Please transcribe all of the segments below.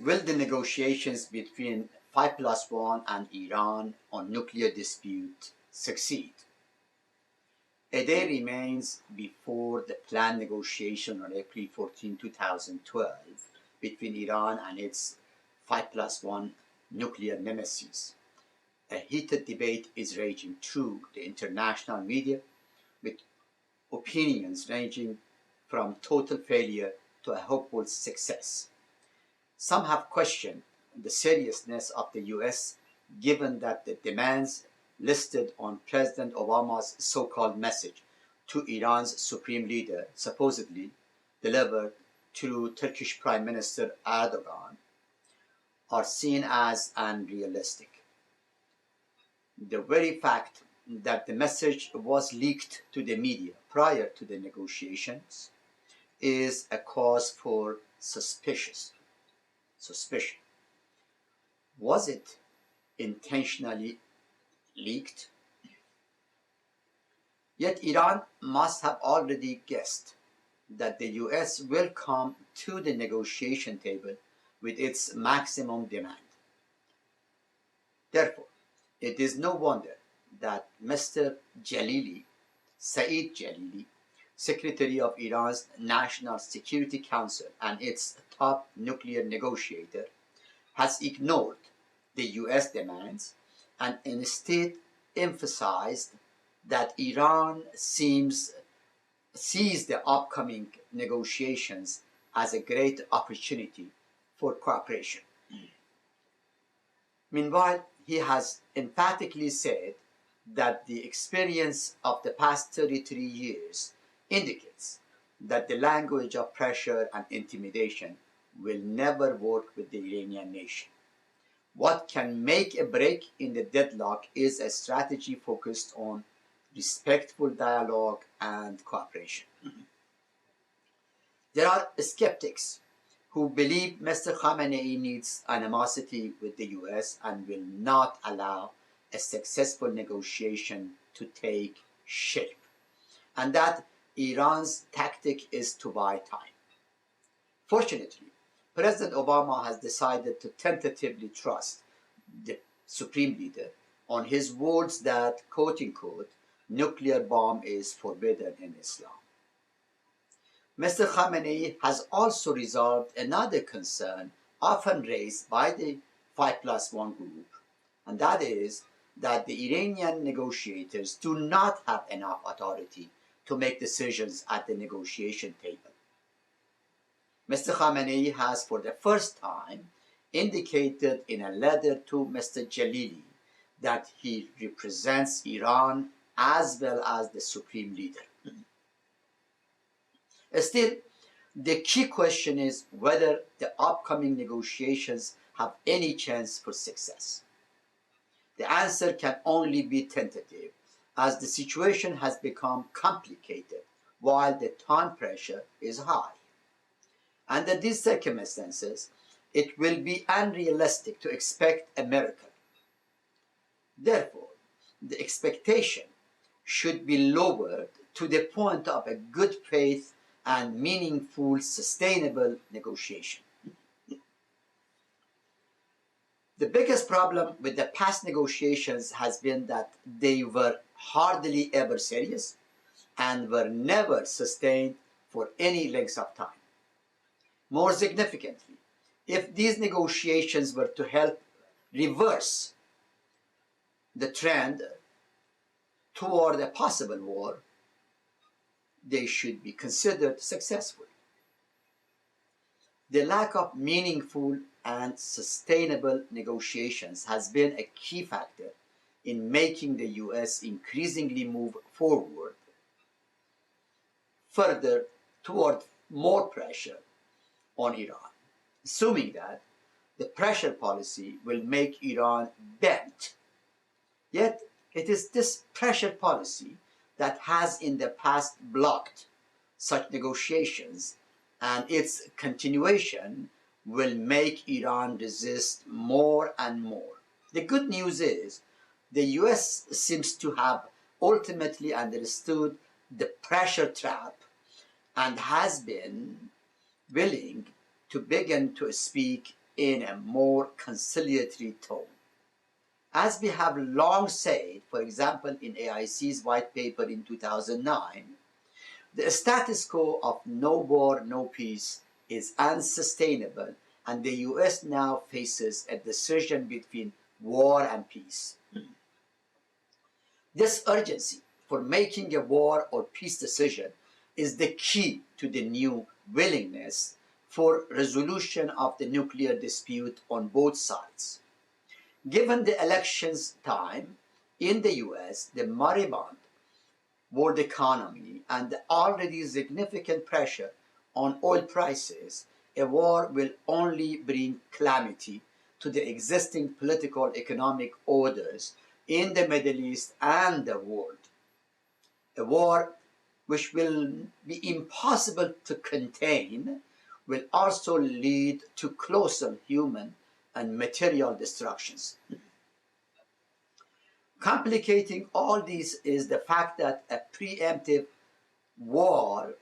Will the negotiations between 5 plus 1 and Iran on nuclear dispute succeed? A day remains before the planned negotiation on April 14, 2012 between Iran and its 5 plus 1 nuclear nemesis. A heated debate is raging through the international media with opinions ranging from total failure to a hopeful success. Some have questioned the seriousness of the US given that the demands listed on President Obama's so-called message to Iran's supreme leader, supposedly delivered through Turkish Prime Minister Erdogan, are seen as unrealistic. The very fact that the message was leaked to the media prior to the negotiations is a cause for suspicion. Was it intentionally leaked? Yet Iran must have already guessed that the US will come to the negotiation table with its maximum demand. Therefore, it is no wonder that Mr. Saeed Jalili, Secretary of Iran's National Security Council and its top nuclear negotiator, has ignored the US demands and instead emphasized that Iran sees the upcoming negotiations as a great opportunity for cooperation. Meanwhile, he has emphatically said that the experience of the past 33 years indicates that the language of pressure and intimidation will never work with the Iranian nation. What can make a break in the deadlock is a strategy focused on respectful dialogue and cooperation. There are skeptics who believe Mr. Khamenei needs animosity with the US and will not allow a successful negotiation to take shape, and that Iran's tactic is to buy time. Fortunately, President Obama has decided to tentatively trust the Supreme Leader on his words that, quote-unquote, nuclear bomb is forbidden in Islam. Mr. Khamenei has also resolved another concern often raised by the 5 plus 1 group, and that is that the Iranian negotiators do not have enough authority to make decisions at the negotiation table. Mr. Khamenei has for the first time indicated in a letter to Mr. Jalili that he represents Iran as well as the Supreme Leader. Still, the key question is whether the upcoming negotiations have any chance for success. The answer can only be tentative, as the situation has become complicated while the time pressure is high. Under these circumstances, it will be unrealistic to expect a miracle. Therefore, the expectation should be lowered to the point of a good faith and meaningful, sustainable negotiation. The biggest problem with the past negotiations has been that they were hardly ever serious and were never sustained for any length of time. More significantly, if these negotiations were to help reverse the trend toward a possible war, they should be considered successful. The lack of meaningful and sustainable negotiations has been a key factor in making the US increasingly move forward further toward more pressure on Iran, assuming that the pressure policy will make Iran bend. Yet it is this pressure policy that has in the past blocked such negotiations, and its continuation will make Iran resist more and more. The good news is the US seems to have ultimately understood the pressure trap and has been willing to begin to speak in a more conciliatory tone. As we have long said, for example, in AIC's white paper in 2009, the status quo of no war, no peace is unsustainable, and the US now faces a decision between war and peace. This urgency for making a war or peace decision is the key to the new willingness for resolution of the nuclear dispute on both sides. Given the elections time in the US, the moribund world economy, and the already significant pressure on oil prices, a war will only bring calamity to the existing political economic orders in the Middle East and the world. A war which will be impossible to contain will also lead to colossal human and material destructions. Complicating all this is the fact that a preemptive war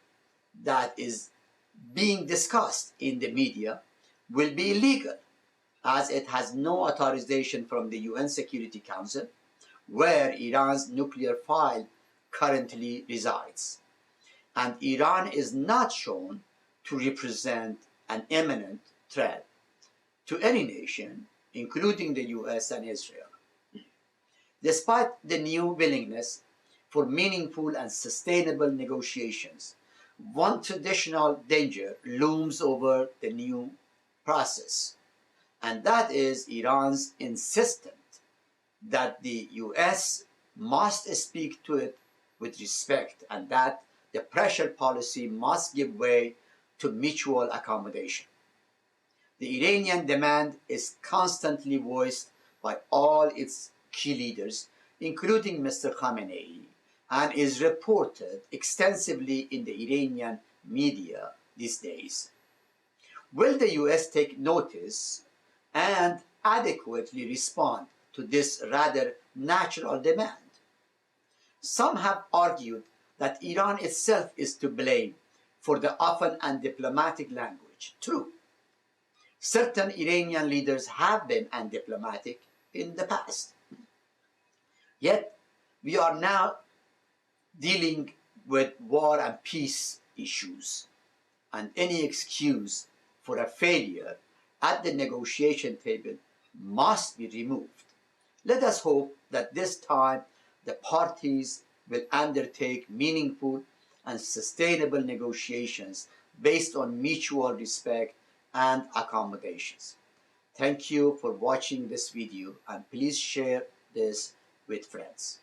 that is being discussed in the media will be illegal, as it has no authorization from the UN Security Council, where Iran's nuclear file currently resides. And Iran is not shown to represent an imminent threat to any nation, including the US and Israel. Despite the new willingness for meaningful and sustainable negotiations, one traditional danger looms over the new process, and that is Iran's insistence that the US must speak to it with respect, and that the pressure policy must give way to mutual accommodation. The Iranian demand is constantly voiced by all its key leaders, including Mr. Khamenei, and is reported extensively in the Iranian media these days. Will the US take notice and adequately respond to this rather natural demand? Some have argued that Iran itself is to blame for the often undiplomatic language. True. Certain Iranian leaders have been undiplomatic in the past. Yet, we are now dealing with war and peace issues, and any excuse for a failure at the negotiation table must be removed. Let us hope that this time the parties will undertake meaningful and sustainable negotiations based on mutual respect and accommodations. Thank you for watching this video, and please share this with friends.